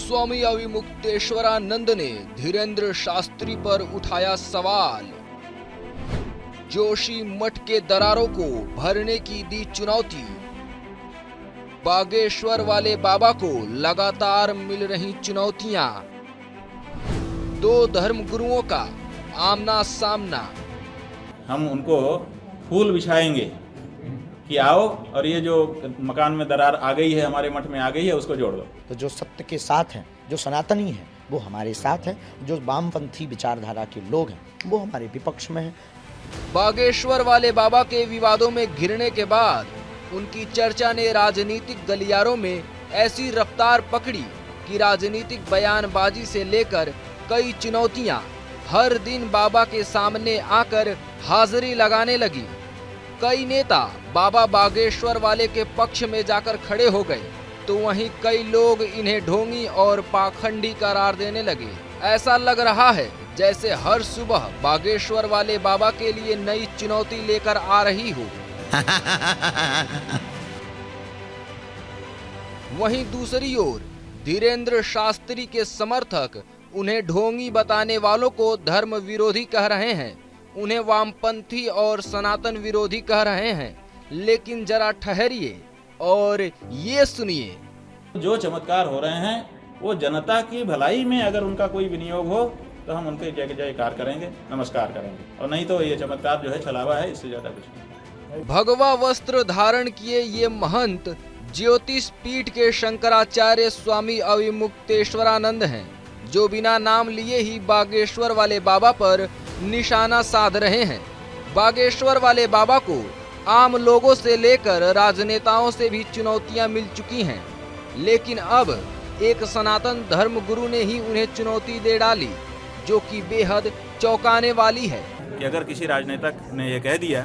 स्वामी अविमुक्तेश्वरानंद ने धीरेन्द्र शास्त्री पर उठाया सवाल। जोशी मठ के दरारों को भरने की दी चुनौती। बागेश्वर वाले बाबा को लगातार मिल रही चुनौतियां। दो धर्म गुरुओं का आमना सामना। हम उनको फूल बिछाएंगे कि आओ और ये जो मकान में दरार आ गई है, हमारे मठ में आ गई है, उसको जोड़ दो। तो जो सत्य के साथ हैं, जो सनातनी हैं, वो हमारे साथ हैं। जो वामपंथी विचारधारा के लोग हैं, वो हमारे विपक्ष में हैं। बागेश्वर वाले बाबा के विवादों में घिरने के बाद उनकी चर्चा ने राजनीतिक गलियारों में ऐसी रफ्तार पकड़ी कि राजनीतिक बयानबाजी से लेकर कई चुनौतियां हर दिन बाबा के सामने आकर हाजिरी लगाने लगी। कई नेता बाबा बागेश्वर वाले के पक्ष में जाकर खड़े हो गए, तो वहीं कई लोग इन्हें ढोंगी और पाखंडी करार देने लगे। ऐसा लग रहा है जैसे हर सुबह बागेश्वर वाले बाबा के लिए नई चुनौती लेकर आ रही हो। वहीं दूसरी ओर धीरेन्द्र शास्त्री के समर्थक उन्हें ढोंगी बताने वालों को धर्म विरोधी कह रहे हैं, उन्हें वामपंथी और सनातन विरोधी कह रहे हैं। लेकिन जरा ठहरिए और ये सुनिए। जो चमत्कार हो रहे हैं वो जनता की भलाई में अगर उनका कोई विनियोग हो तो हम उनके जय जयकार करेंगे, नमस्कार करेंगे, और नहीं तो ये चमत्कार जो है छलावा है, इससे ज्यादा कुछ नहीं। भगवा वस्त्र धारण किए ये महंत ज्योतिष पीठ के शंकराचार्य स्वामी अविमुक्तेश्वरानंद हैं, जो बिना नाम लिए ही बागेश्वर वाले बाबा पर निशाना साध रहे हैं। बागेश्वर वाले बाबा को आम लोगों से लेकर राजनेताओं से भी चुनौतियां मिल चुकी हैं, लेकिन अब एक सनातन धर्म गुरु ने ही उन्हें चुनौती दे डाली, जो कि बेहद चौंकाने वाली है। कि अगर किसी राजनेता ने ये कह दिया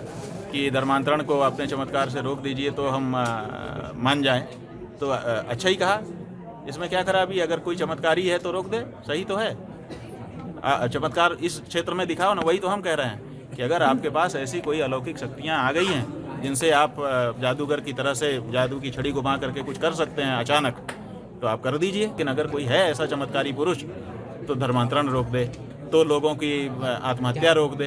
कि धर्मांतरण को अपने चमत्कार से रोक दीजिए तो हम मान जाएं, तो अच्छा ही कहा। इसमें क्या खराबी? अगर कोई चमत्कारी है तो रोक दे, सही तो है। चमत्कार इस क्षेत्र में दिखाओ ना, वही तो हम कह रहे हैं कि अगर आपके पास ऐसी कोई अलौकिक शक्तियां आ गई हैं जिनसे आप जादूगर की तरह से जादू की छड़ी घुमा करके कुछ कर सकते हैं अचानक, तो आप कर दीजिए। लेकिन अगर कोई है ऐसा चमत्कारी पुरुष तो धर्मांतरण रोक दे, तो लोगों की आत्महत्या रोक दे,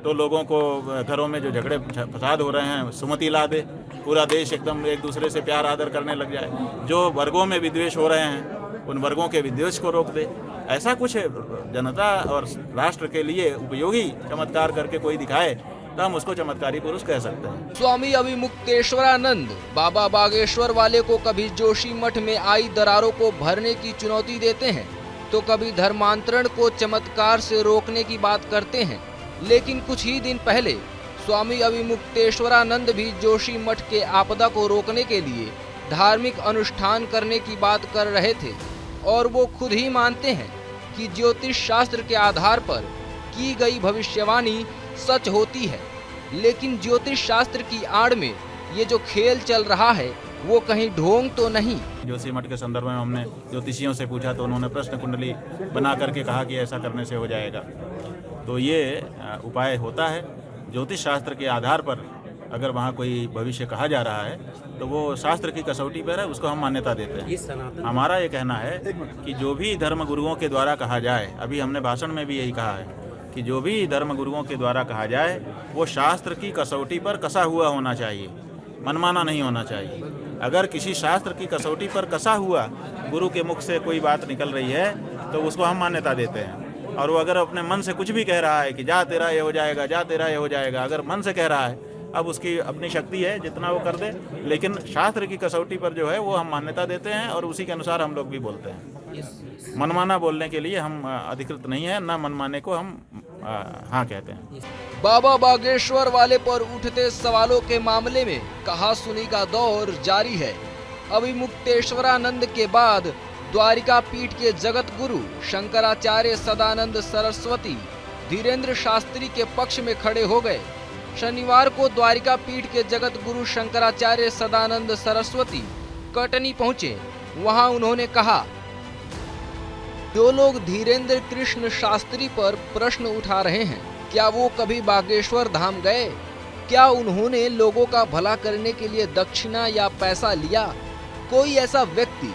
तो लोगों को घरों में जो झगड़े फसाद हो रहे हैं सुमति ला दे, पूरा देश एकदम एक दूसरे से प्यार आदर करने लग जाए, जो वर्गों में विद्वेष हो रहे हैं उन वर्गों के विद्वेष को रोक दे। ऐसा कुछ जनता और राष्ट्र के लिए उपयोगी चमत्कार करके कोई दिखाए तो हम उसको चमत्कारी पुरुष कह सकते हैं। स्वामी अविमुक्तेश्वरानंद बाबा बागेश्वर वाले को कभी जोशी मठ में आई दरारों को भरने की चुनौती देते हैं, तो कभी धर्मांतरण को चमत्कार से रोकने की बात करते हैं। लेकिन कुछ ही दिन पहले स्वामी अविमुक्तेश्वरानंद भी जोशी मठ के आपदा को रोकने के लिए धार्मिक अनुष्ठान करने की बात कर रहे थे, और वो खुद ही मानते हैं कि ज्योतिष शास्त्र के आधार पर की गई भविष्यवाणी सच होती है। लेकिन ज्योतिष शास्त्र की आड़ में ये जो खेल चल रहा है वो कहीं ढोंग तो नहीं। जोशी मठ के संदर्भ में हमने ज्योतिषियों से पूछा तो उन्होंने प्रश्न कुंडली बना करके कहा कि ऐसा करने से हो जाएगा। तो ये उपाय होता है ज्योतिष शास्त्र के आधार पर। अगर वहाँ कोई भविष्य कहा जा रहा है तो वो शास्त्र की कसौटी पर है, उसको हम मान्यता देते हैं। हमारा ये कहना है कि जो भी धर्म गुरुओं के द्वारा कहा जाए, अभी हमने भाषण में भी यही कहा है कि जो भी धर्म गुरुओं के द्वारा कहा जाए वो शास्त्र की कसौटी पर कसा हुआ होना चाहिए, मनमाना नहीं होना चाहिए। अगर किसी शास्त्र की कसौटी पर कसा हुआ गुरु के मुख से कोई बात निकल रही है तो उसको हम मान्यता देते हैं। और वो अगर अपने मन से कुछ भी कह रहा है कि जा तेरा ये हो जाएगा, जा तेरा ये हो जाएगा, अगर मन से कह रहा है, अब उसकी अपनी शक्ति है जितना वो कर दे, लेकिन शास्त्र की कसौटी पर जो है वो हम मान्यता देते हैं और उसी के अनुसार हम लोग भी बोलते हैं। मनमाना बोलने के लिए हम अधिकृत नहीं है, ना मनमाने को हम हाँ कहते हैं। बाबा बागेश्वर वाले पर उठते सवालों के मामले में कहा सुनी का दौर जारी है। अविमुक्तेश्वरानंद के बाद द्वारिका पीठ के जगत गुरु शंकराचार्य सदानंद सरस्वती धीरेन्द्र शास्त्री के पक्ष में खड़े हो गए। शनिवार को द्वारिका पीठ के जगत गुरु शंकराचार्य सदानंद सरस्वती कटनी पहुंचे। वहां उन्होंने कहा, जो लोग धीरेन्द्र कृष्ण शास्त्री पर प्रश्न उठा रहे हैं, क्या वो कभी बागेश्वर धाम गए? क्या उन्होंने लोगों का भला करने के लिए दक्षिणा या पैसा लिया? कोई ऐसा व्यक्ति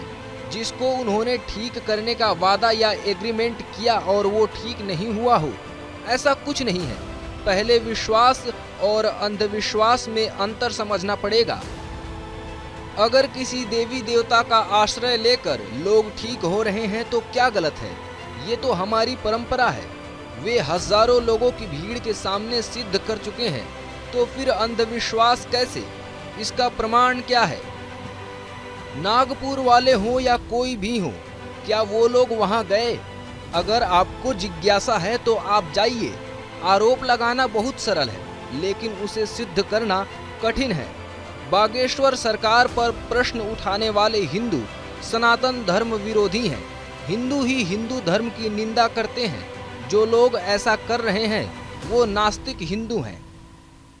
जिसको उन्होंने ठीक करने का वादा या एग्रीमेंट किया और वो ठीक नहीं हुआ हो। ऐसा कुछ नहीं है। पहले विश्वास और अंधविश्वास में अंतर समझना पड़ेगा। अगर किसी देवी देवता का आश्रय लेकर लोग ठीक हो रहे हैं तो क्या गलत है? ये तो हमारी परंपरा है। वे हजारों लोगों की भीड़ के सामने सिद्ध कर चुके हैं, तो फिर अंधविश्वास कैसे? इसका प्रमाण क्या है? नागपुर वाले हों या कोई भी हो, क्या वो लोग वहां गए? अगर आपको जिज्ञासा है तो आप जाइए। आरोप लगाना बहुत सरल है, लेकिन उसे सिद्ध करना कठिन है। बागेश्वर सरकार पर प्रश्न उठाने वाले हिंदू सनातन धर्म विरोधी हैं। हिंदू ही हिंदू धर्म की निंदा करते हैं। जो लोग ऐसा कर रहे हैं वो नास्तिक हिंदू हैं।